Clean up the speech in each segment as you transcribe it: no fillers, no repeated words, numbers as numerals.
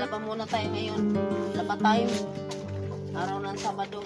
maglalaba muna tayo ngayon. Laba tayo. Araw ng Sabado.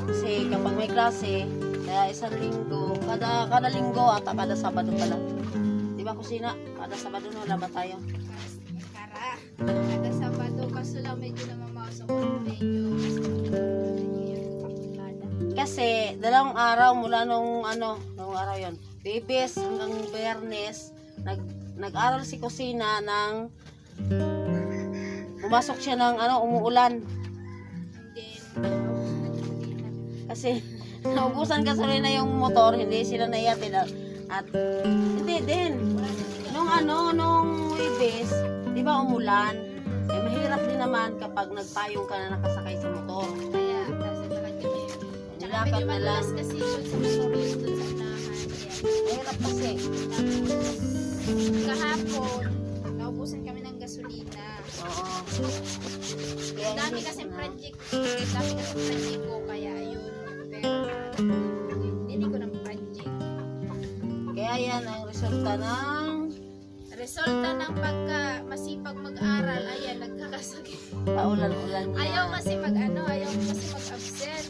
Kasi kapag may klase, kaya isang linggo, kada linggo ata kada Sabado pala. Di ba kusina? Kada Sabado no, laba tayo. Kara. Kada Sabado kaso lang medyo namamausok ko medyo. Kasi dalawang araw mula nung araw yon. Biyernes hanggang Biyernes, nag-aral si kusina ng pumasok siya ng umuulan. Kasi naubusan gasolina yung motor, hindi sila naiyatid at hindi din. Nung Webes, di ba umulan? Eh, mahirap din naman kapag nagpayong ka na nakasakay sa motor. Kaya kasi lakad kami. Tsaka Nilakad medyo na lang. madalas kasi yun sa motor yun dun sa unahan. Mahirap kasi. Tapos kahapon, naubusan kami ng gasolina. Oo. Kaya Ang dami hindi- kasi project ko kaya ayun. Pero hindi ko ng project. Kaya yan ang resulta ng Resulta ng pagka masipag mag-aral, ayan, nagkakasakit. paulan-ulan niya. Ayaw kasi mag-absent.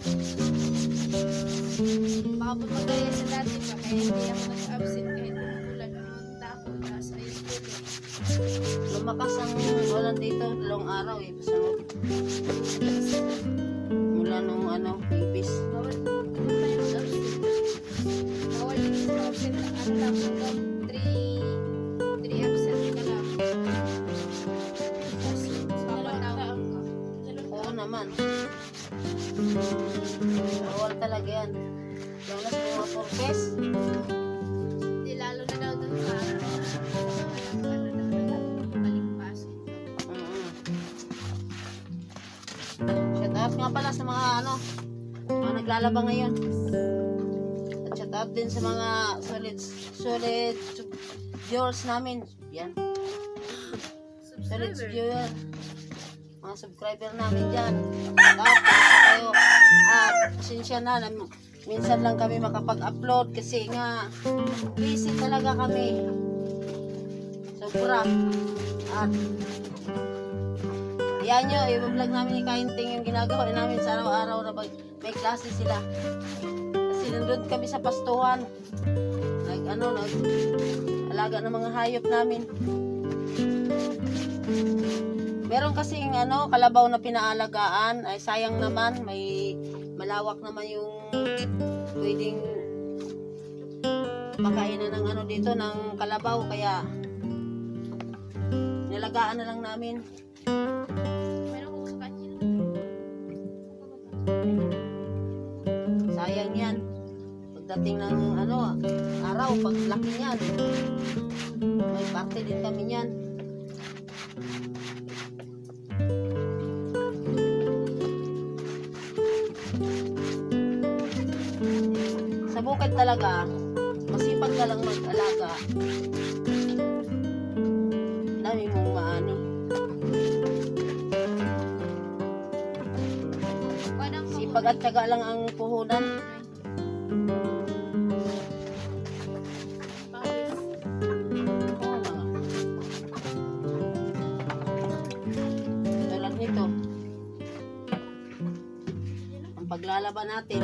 Baka po magaya sa dati pa, kaya hindi ako nag-absent kahit umulan. Pumunta ako, tapos ayun tuloy. Lumakas ang ulan dito, dalawang araw eh. Pasunod. Mula nung Webes. Bawal po tayo mag-absent. Bawal din mag-absent ng ano lang, hanggang 3 absent ka lang. Tapos, papatawag ka. Oo naman. Bawal talaga yan. Lalo na sa mga porkes. Di lalo na daw dun sa balimpasin. Shout out nga pala sa mga mga naglalaba ngayon. At shout out din sa mga solid viewers namin. Yan. Solid viewer. Mga subscriber namin dyan. Shout out kayo. At pasensya na, minsan lang kami makapag-upload kasi nga busy talaga kami. Sobra. At yan nyo, i-vlog namin ni Kainting yung ginagawa namin sa araw-araw na may klase sila. Kasi nandun kami sa pastuhan. Alaga ng mga hayop namin. Meron kasing kalabaw na pinaalagaan. Ay sayang naman, may malawak naman yung pwedeng makainan ng dito ng kalabaw. Kaya nilagaan na lang namin. Meron ko sa kanya. Sayang yan. Pagdating ng araw, pag laki niyan, may parte din kami niyan. Sa bukid talaga, masipag ka lang mag-alaga. Dami mong maani. Sipag at tiyaga lang ang puhunan. Oo na nga. Tulad nito. Ang paglalaban natin.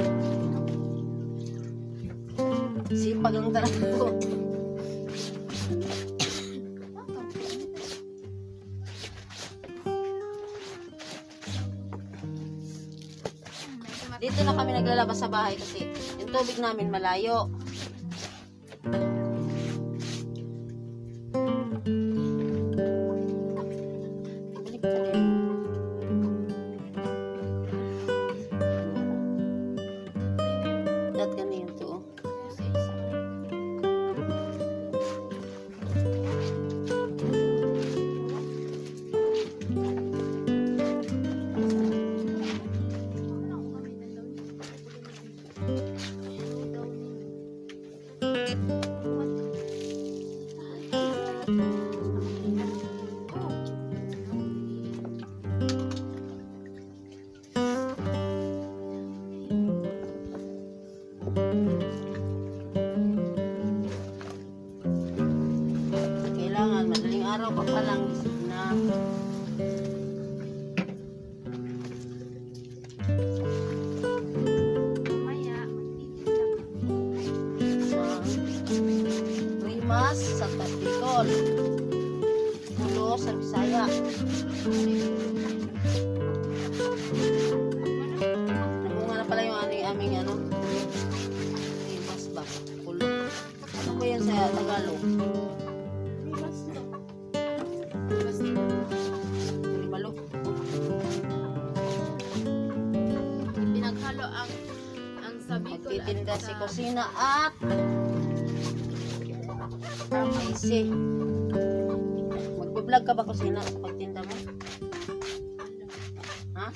Sipag lang talaga ko. Dito na kami naglalabas sa bahay kasi yung tubig namin malayo. Balik ka din. Dat ganyan to. Kailangan madaling araw pa lang na Rimas sa Bicol. Kulo sa Bisaya. Namunga na pala yung aming ano. Rimas ba? Kulo. Ano po yan sa Tagalog? Limalo. Pinaghalo ang sabi ko. Magtitinda si Kusina at Maisi. Magbablog ka ba, Kusina, sa pagtinda mo? Ha?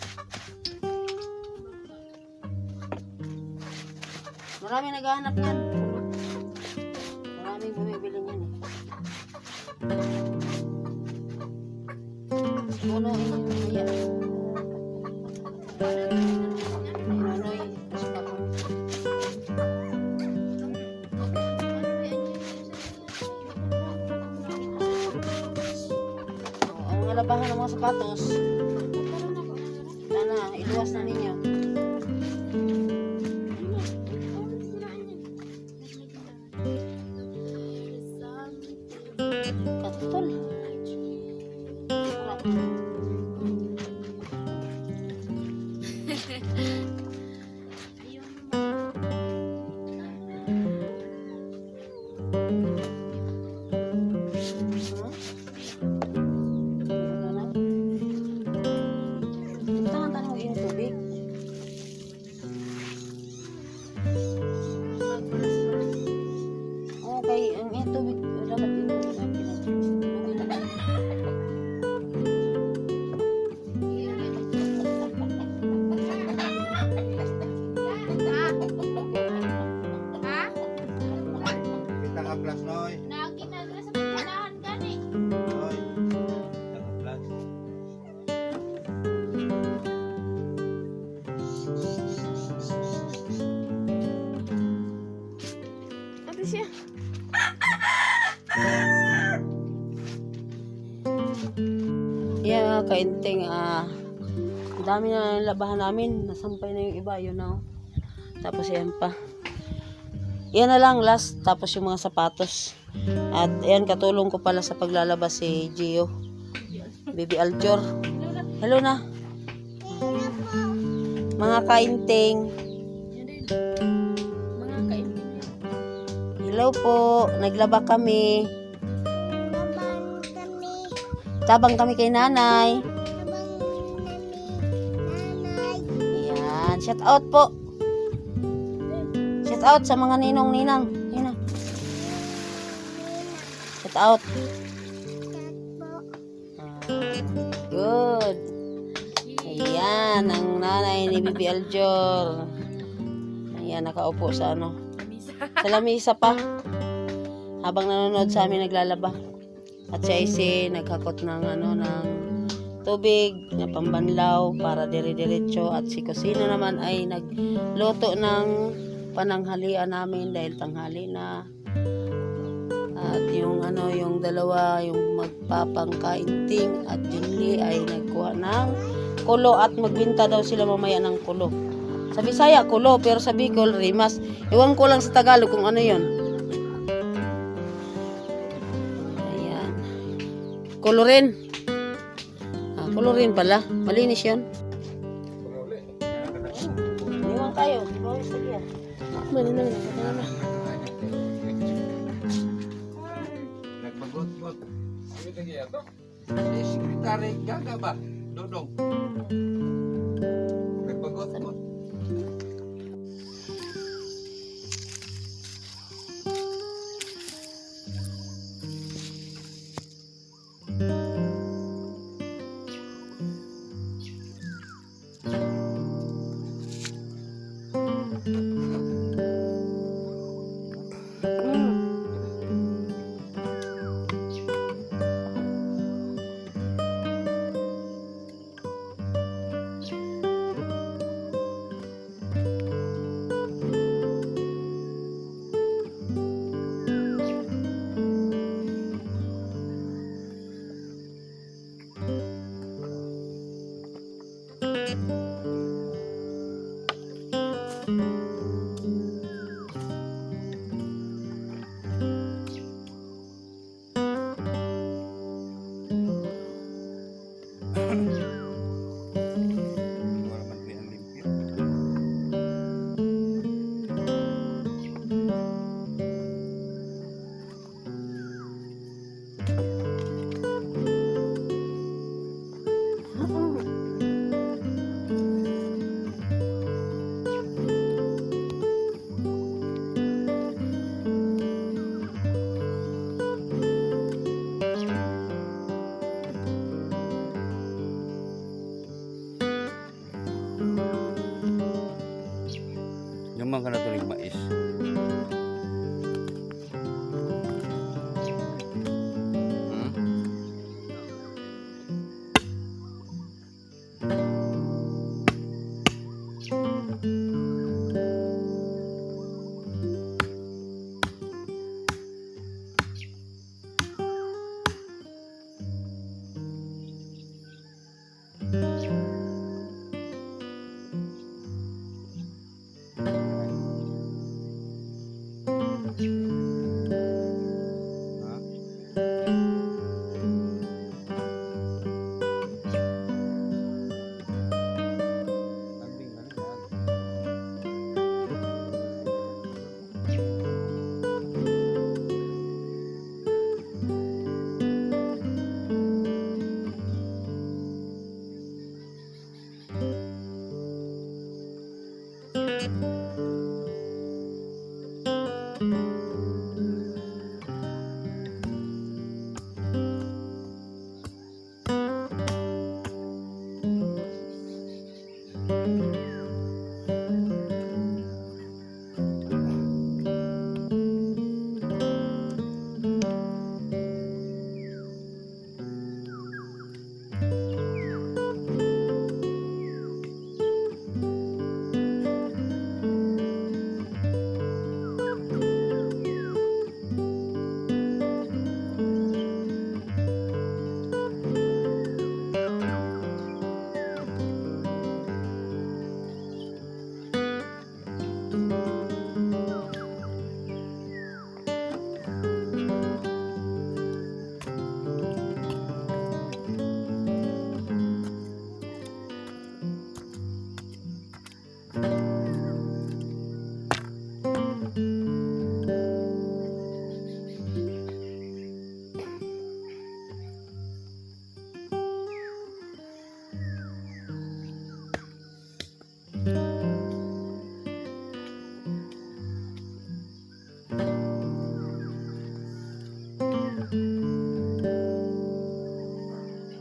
Marami naghahanap yan. Maraming bumibili niyan eh. Punuin yung kaya. Punuin. Kasi ako. Ang mga labahan ng mga sapatos, sana, iluwas na ninyo. Katol. Okay, ang ito dapat Kita ka plus noy. Naginagra sa pagkanahan gani. Noy. Kita ka plus. Ano siya? yeah, kainting ang dami na labahan namin, nasampay na yung iba, yun na. Tapos yan pa. Yan na lang last, tapos yung mga sapatos. At yan, katulong ko pala sa paglalabas si Gio. Baby Aljor. Hello na. Mga kainting. Mga kaintin. Hello po, naglaba kami. Tabang kami kay nanay. Yan, shout out po. Shout out sa mga ninong-ninang. Yan na. Shout out. Good. Ayan, ang nanay ni Bibi Aljor. Ayan, nakaupo sa ano. Sa lamisa pa. Habang nanonood sa amin naglalaba. At siya ay naghakot ng ano ng tubig na pambanlaw para dire-diretso, at si Kusina naman ay nagluto ng pananghalian namin dahil tanghali na. At yung ano, yung dalawa, yung magpapangkainting at Junli ay nagkuha ng kulo at magbinta daw sila mamaya ng kulo. Sa Bisaya kulo, pero sa Bicol rimas. Iwan ko lang sa Tagalog kung ano yon. Ayan. Kulo rin. Kulo rin pala. Malinis yun. Iwan kayo. Bawis lagi yan. Malinis na. Nagbagot-got. Sekretary gaga ba? Dodong. Nagbagot-got. man ka na ito ng mais. Hmm?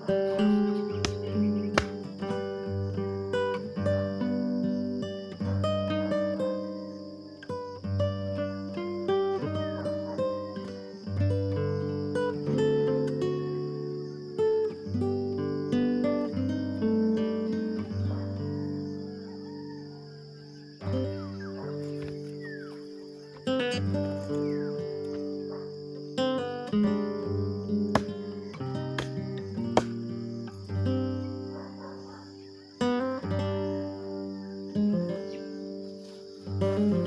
Ha?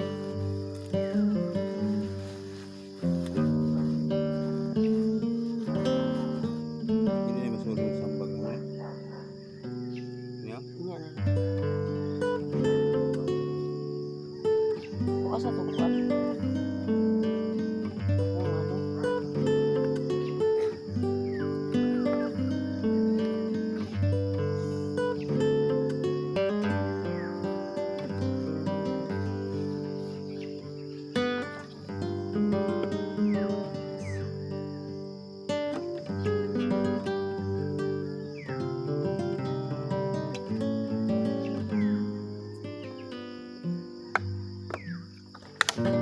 Kambing na yan. Ini masuk dalam sambal ni. Ya. Yan na. Bukas na ito bukas. Ano?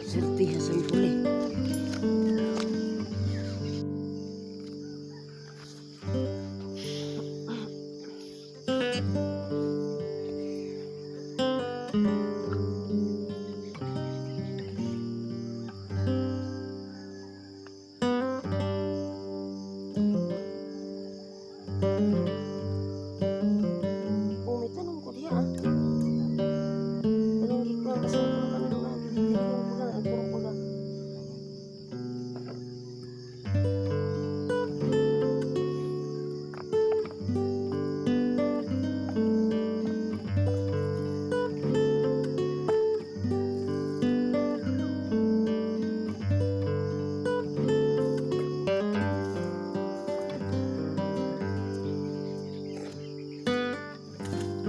Sertihan sempurna. Umitanong ko diya ah. Paninggi ko ang kasama ko ng mga pinipili ko lang. Puro ko lang.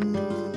Ayan.